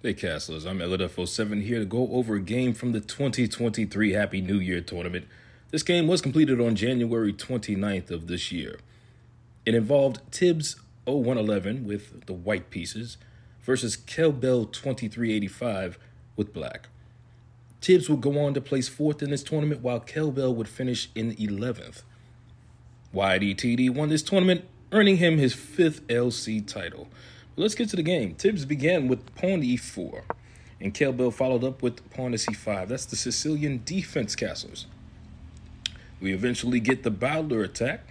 Hey Castlers, I'm KELLBELL2385 here to go over a game from the 2023 Happy New Year tournament. This game was completed on January 29th of this year. It involved TIBBS0111 with the white pieces versus KELLBELL2385 with black. TIBBS would go on to place 4th in this tournament while KELLBELL would finish in 11th. YTD won this tournament, earning him his 5th LC title. Let's get to the game. TIBBS began with pawn to e4, and KELLBELL followed up with pawn to c5. That's the Sicilian defense castles. We eventually get the Bowdler attack.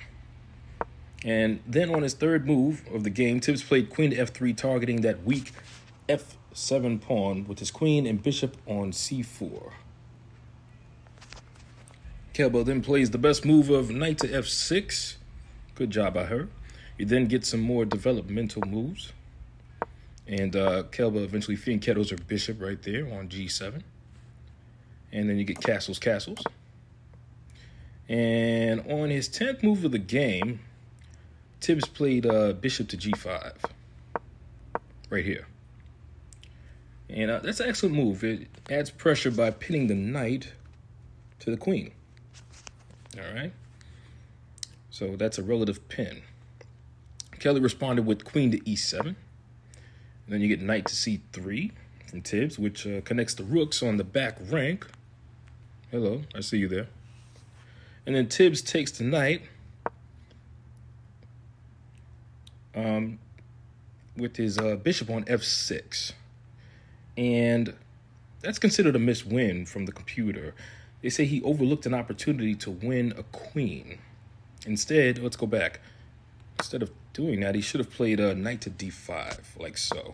And then on his third move of the game, TIBBS played queen to f3, targeting that weak f7 pawn with his queen and bishop on c4. KELLBELL then plays the best move of knight to f6. Good job by her. You then get some more developmental moves. And KELLBELL eventually fianchettos her bishop right there on g7. And then you get castles. And on his 10th move of the game, TIBBS played bishop to g5 right here. And that's an excellent move. It adds pressure by pinning the knight to the queen. All right. So that's a relative pin. Kelly responded with queen to e7. And then you get knight to c3 from TIBBS, which connects the rooks on the back rank. Hello, I see you there. And then TIBBS takes the knight with his bishop on f6. And that's considered a missed win from the computer. They say he overlooked an opportunity to win a queen. Instead, let's go back. Instead of doing that, he should have played knight to d5, like so.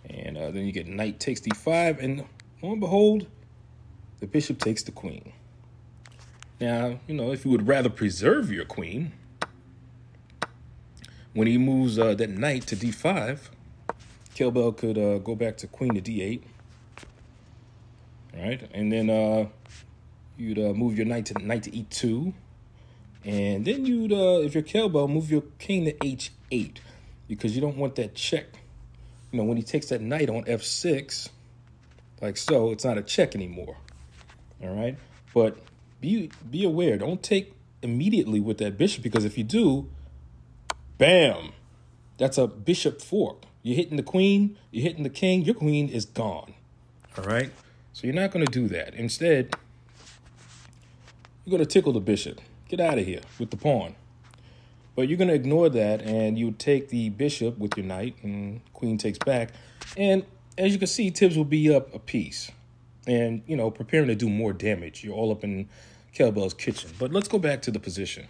And then you get knight takes d5, and lo and behold, the bishop takes the queen. Now, you know, if you would rather preserve your queen, when he moves that knight to d5, KELLBELL could go back to queen to d8. All right, and then you'd move your knight to e2. And then you'd, if you're KELLBELL, move your king to h8 because you don't want that check. You know, when he takes that knight on f6, like so, it's not a check anymore. All right? But be aware. Don't take immediately with that bishop because if you do, bam, that's a bishop fork. You're hitting the queen, you're hitting the king, your queen is gone. All right? So you're not going to do that. Instead, you're going to tickle the bishop. Get out of here with the pawn. But you're going to ignore that, and you take the bishop with your knight, and queen takes back. And as you can see, TIBBS will be up a piece and, you know, preparing to do more damage. You're all up in KELLBELL's kitchen. But let's go back to the position.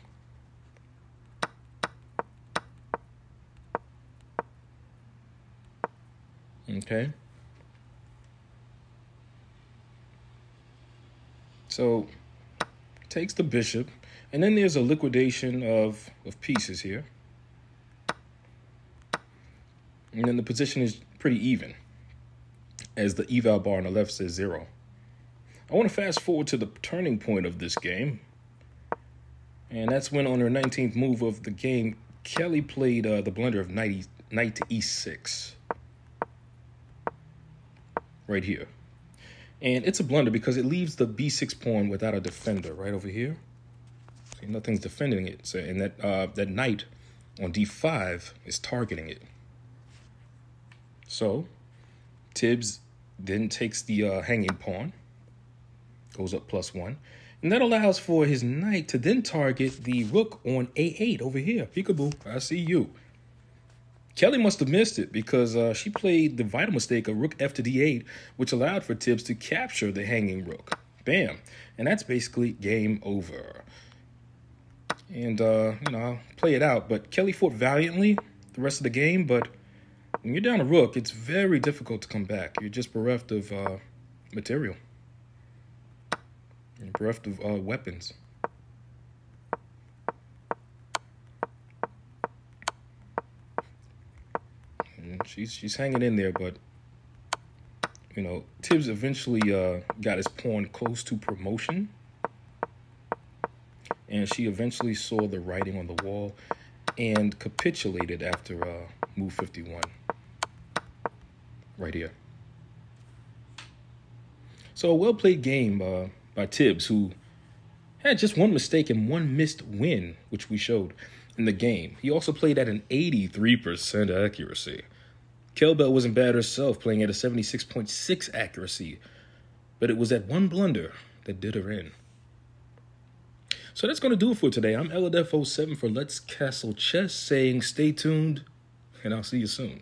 Okay. So, takes the bishop. And then there's a liquidation of pieces here. And then the position is pretty even, as the eval bar on the left says 0. I want to fast forward to the turning point of this game. And that's when on her 19th move of the game, Kelly played the blunder of knight to e6. Right here. And it's a blunder because it leaves the b6 pawn without a defender right over here. See, nothing's defending it. So, and that knight on d5 is targeting it. So TIBBS then takes the hanging pawn, goes up +1, and that allows for his knight to then target the rook on a8 over here. Peekaboo, I see you. Kelly must have missed it because she played the vital mistake of rook f to d8, which allowed for TIBBS to capture the hanging rook. Bam. And that's basically game over. And, you know, I'll play it out. But Kelly fought valiantly the rest of the game. But when you're down a rook, it's very difficult to come back. You're just bereft of material. You're bereft of weapons. And she's hanging in there, but, you know, TIBBS eventually got his pawn close to promotion. And she eventually saw the writing on the wall and capitulated after move 51. right here. So a well-played game by TIBBS, who had just one mistake and one missed win, which we showed in the game. He also played at an 83% accuracy. Kettlebell wasn't bad herself, playing at a 76.6 accuracy, but it was that one blunder that did her in. So that's going to do it for today. I'm KELLBELL2385 for Let's Castle Chess, saying stay tuned, and I'll see you soon.